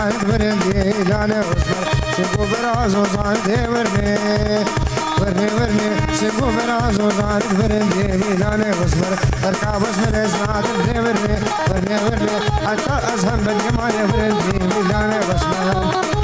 زانت برندي لانا وصبر سنقو براز وزانت ورني ورني ورني سنقو براز وزانت برندي لانا وصبر تركب وصبر زانت ورني ورني ورني حتى أزهم بالجمال برندي لانا وصبر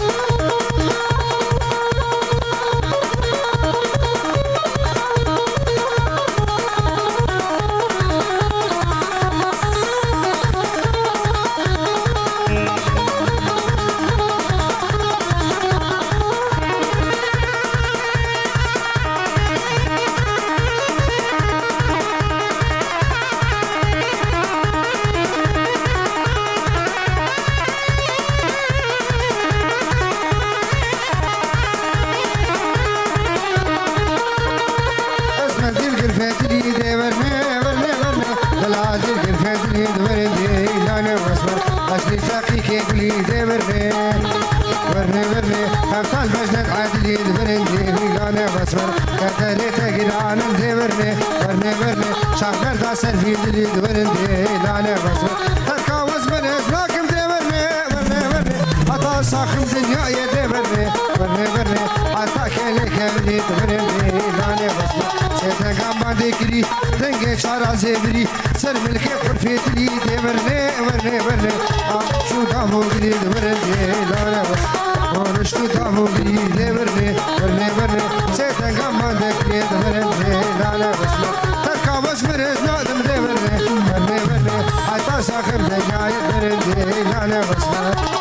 سلفي دلي دورندي لانا بصر تركاوز من اسماكم دورني ورني ورني عطا صاخم دنيا يدورني ورني ورني عطا كلك اللي دورندي لانا بصر سيتا قام ديكري دنجي شارع زبري سر ملكي خرفيت لي دورني ورني ورني شو دامو قري دورندي لانا بصر ونشتو دامو قري دورني ورني ورني سيتا قام ديكري دورندي لانا بصر تركاوز من اسماكم ساخر دجاج برندي لانا بصبر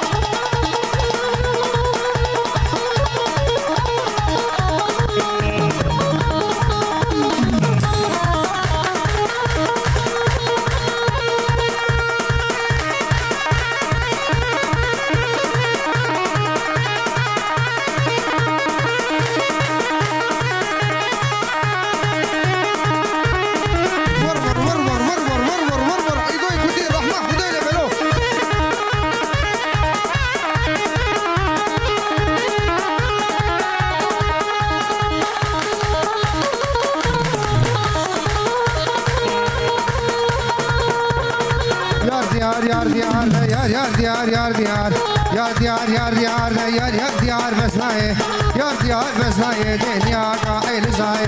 यार बसनाए यार यार बसनाए दुनिया का इल्जाए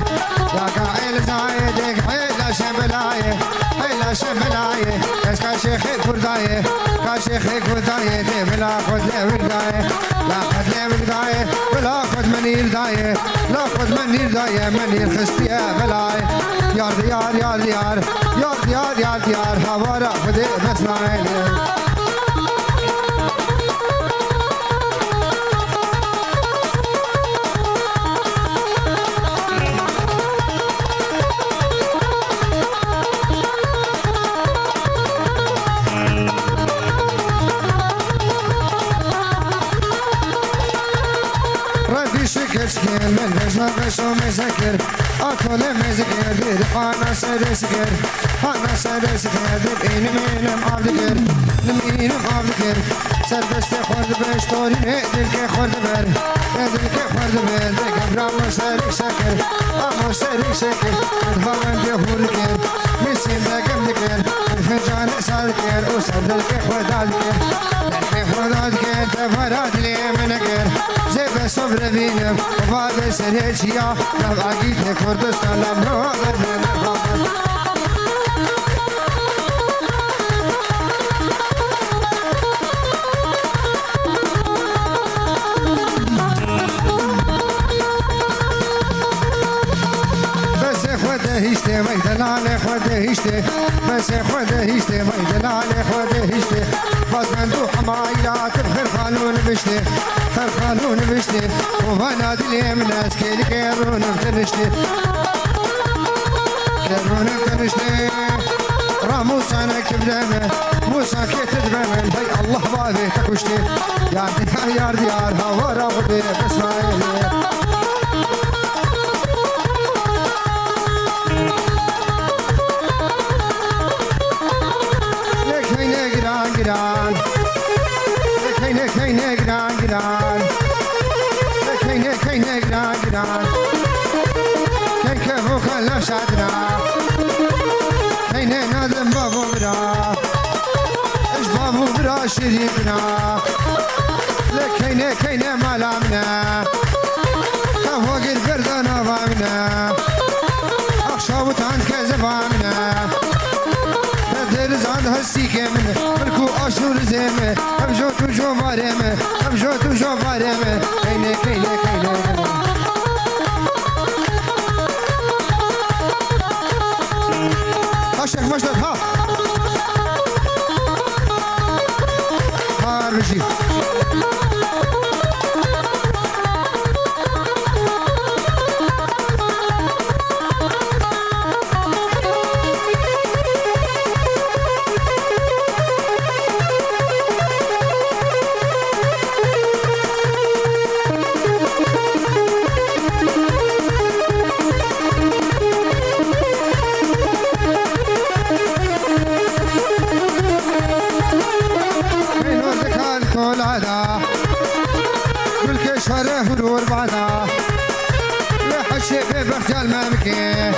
या का इल्जाए देख हैला शमलाए इसका शेख खुदाए का शेख खुदाए दे बला खुद ले विदाए ला खुद ले विदाए बला खुद منير दाए ला खुद منيर दाए منير खस्तिया बलाए यार यार यार यार यार यार यार यार हमारा खुद बसनाए من بجنا بشو مذكر أكل مذكر دير أنا سرسكر أنا سرسكر دير إن مينم عبدكر نمينم عبدكر سربست خورد بشتوري دل كي خورد بر دل كي خورد بر دل كبرام سرك شكر أمو سرك شكر دفعن بهوركر مسين دقم دكر الفنجان سالكر وسر دل كي خودالكر دل كي خودالكر دفرات لي منكر زي صبر بينم وبعد سريتشيا نبقى جيت كردستان لمنو بس خده هيشته ميدان على خده هيشته بس خده هيشته ميدان على خده هيشته بس من دو حمايلات بخير قانون بشته خير قانون بشته وفانا دلي من ناس كيلي كيرون بتنشته كيرون بتنشته راموس انا كبدمه موسى كيت دبمه هي الله بابي تكشته يا ديار ديار هوا رغبه باسماعيل giran kayne giran kayne giran kay kefu kala shadra kayne nadem babu bra ish babu bra shiribna كينه كينه ملامنا فوق البردان ضامنا أخشاوتان كزبامنا درز عندها السيكة من مركو أشور زيمة أبجوت وجو باريمة أبجوت وجو باريمة كينه كينه كينه أشك مجدد ها ها رجي هدور بعدا لحشي ببرتال ممكن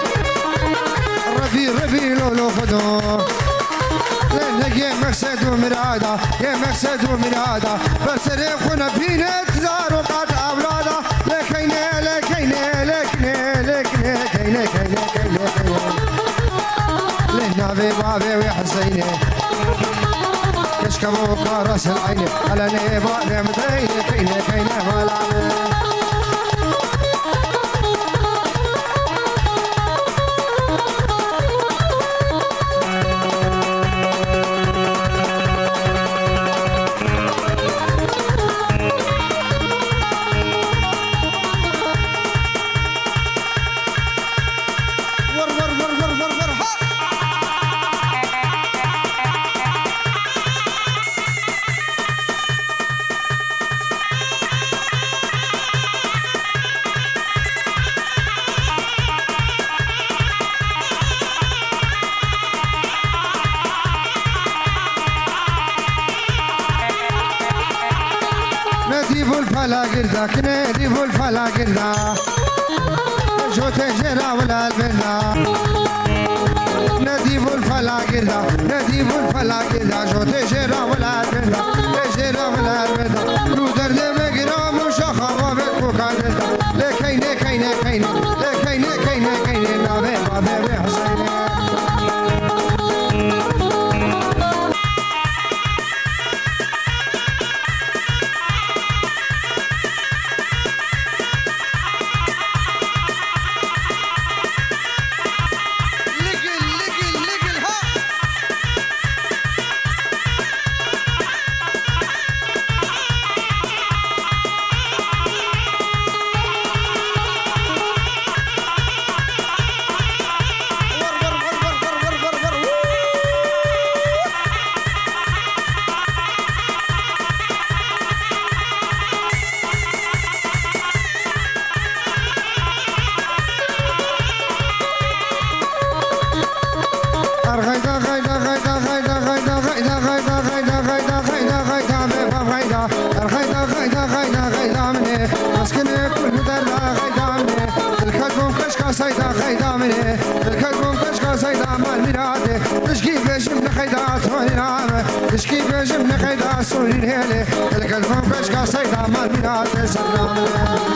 ربي لولو خدو لأنك يا مقصد ومرادا يا مقصد ومرادا برسري خونا بينت زارو قد أولادا لكينه لكينه لكينه لكينه كينه كينه كينه كينه لهنا بابي وحسينه كشكبو كارس العين على نيبا نمدين كينه كينه ملامه نديب الفلا قردا كنديب الفلا قردا جو تجرا ولا البنا نديب الفلا قردا نديب الفلا قردا جو تجرا ولا البنا تجرا ولا البنا رو درد مقرام وشخا بكو قادردا لكينه كينه كينه لكينه كينه كينه نابه بابه حسينه سيدا خيدا مني الكلبون كشكا سيدا مال ميراده تشكي بجم نخيدا سوني نعمه تشكي بجم نخيدا سوني نهلي الكلبون كشكا سيدا مال ميراده سلامه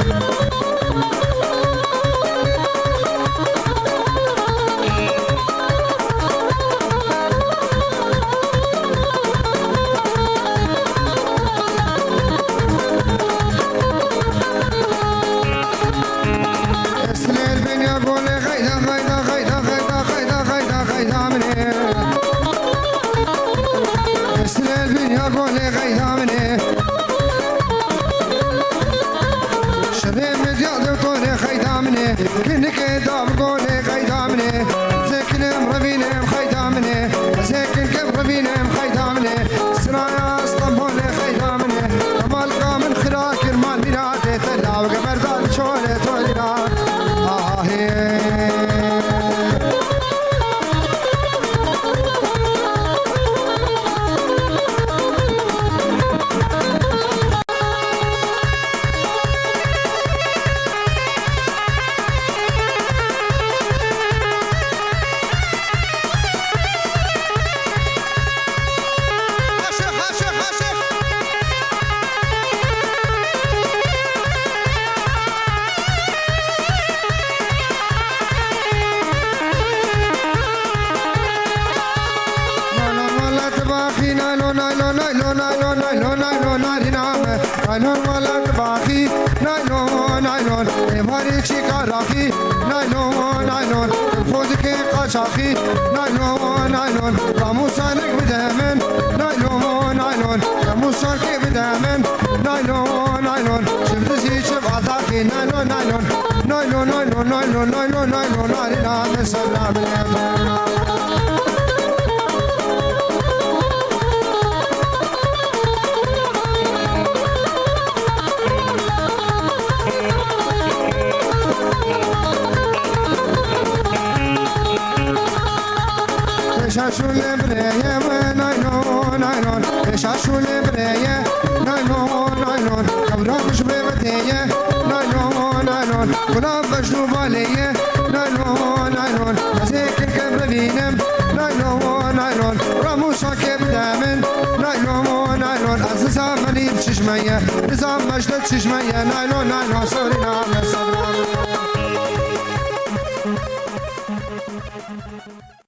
كنك دام قولي خيدامني زكنم ربينم خيدامني زكن كم ربينم خيدامني سرايا اسطنبول خيدامني مالقا من خراك المال ميراده تلا وقبردان شولي تولينا نايلون ایواری چی کاراخی نايلون نايلون خودك قشاخي نايلون نايلون راموسانك بدامن نايلون نايلون راموسانك بدامن نايلون نايلون شفت زي شف عطاكي نايلون نايلون نايلون نايلون نايلون نايلون نايلون نارينا من سلام اليمن شاشو لبريه نايلون نايلون شاشو لبريه نايلون نايلون كبرامش ببديه نايلون نايلون غلاب بشنو باليه نايلون نايلون زيك الكبر بينم نايلون نايلون راموسا كبدامن نايلون نايلون عزيزا مليل ششميه نظام مجدد ششميه نايلون نايلون صورنا من